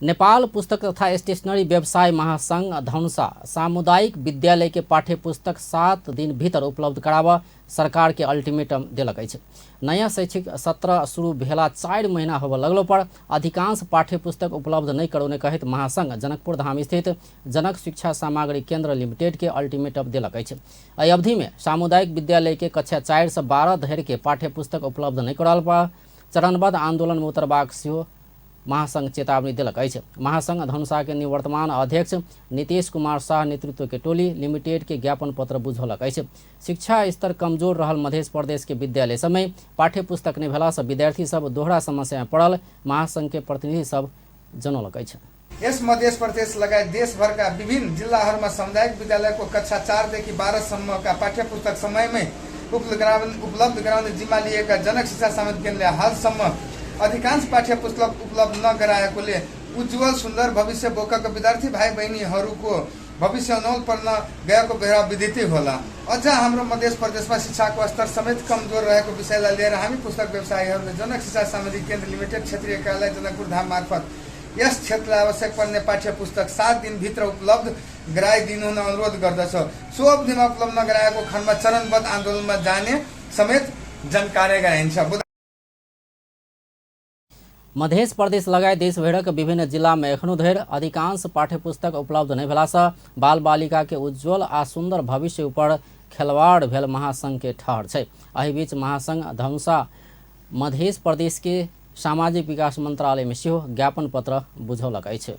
नेपाल पुस्तक तथा स्टेशनरी व्यवसाय महासंघ धनुषा सामुदायिक विद्यालय के पाठ्य पुस्तक 7 दिन भीतर उपलब्ध कराबऽ सरकार के अल्टीमेटम दिलक अछि। नया शैक्षिक सत्र शुरू भेला 4 महीना होबऽ लगलो पर अधिकांश पाठ्य पुस्तक उपलब्ध नहीं करौने कहत महासंघ जनकपुर धाम स्थित जनक शिक्षा सामग्री केंद्र लिमिटेड के अल्टीमेटम दिलक अछि। एहि अवधि में सामुदायिक विद्यालय के कक्षा 4 से 12 धरि के पाठ्य पुस्तक उपलब्ध नहीं कराल पर चरणबद्ध आंदोलन में उतरबाक सेहो महासंघ चेतावनी दिलक अछि। महासंघ धनुषा के निवर्तमान अध्यक्ष नीतीश कुमार शाह नेतृत्व के टोली लिमिटेड के ज्ञापन पत्र बुझौलक अछि। शिक्षा स्तर कमजोर रहल मध्य प्रदेश के विद्यालय समय पाठ्य पुस्तक नहीं भेला से विद्यार्थी सब दोहरा समस्या में पड़ल महासंघ के प्रतिनिधि सब जनौलक अछि। यस मध्य प्रदेश लगायत देशभर का विभिन्न जिल्लाहरूमा सामुदायिक विद्यालय को कक्षा 4 देखि 12 सम्म का पाठ्य पुस्तक समय में उपलब्ध गराउने जिम्मा लिएका जनक शिक्षा सामग्री केन्द्रले हालसम्म अधिकांश पाठ्य पुस्तक उपलब्ध नगराएकोले उज्जवल सुन्दर भविष्य बोकेका विद्यार्थी भाइ बहिनीहरूको भविष्य नौल पर्न गएको बेला विदितै होला। अझ हाम्रो मध्य प्रदेशमा शिक्षाको स्तर समेत कमजोर रहेको विषयलाई लिएर हामी पुस्तक व्यवसायीहरूले जनक शिक्षा सामग्री केन्द्र लिमिटेड क्षेत्रीय कार्यालय जनकपुर धाम मार्फत यस क्षेत्रलाई आवश्यक पर्ने पाठ्य पुस्तक 7 दिन भित्र उपलब्ध गराइदिनु हुन अनुरोध गर्दछ। सो अवधिमा उपलब्ध नगराएको खण्डमा चरणबद्ध आन्दोलनमा जाने समेत जानकारी गराइन्छ। मध्य प्रदेश लगायत देशभरक विभिन्न जिला में एखनो धरि अधिकांश पाठ्य पुस्तक उपलब्ध नहीं भेला से बाल बालिका के उज्जवल आ सुंदर भविष्य ऊपर खेलवाड़ भेल महासंघ के ठहर छै। एहि बीच महासंघ धनुषा मध्य प्रदेश के सामाजिक विकास मंत्रालय में सेहो ज्ञापन पत्र बुझौलक अछि।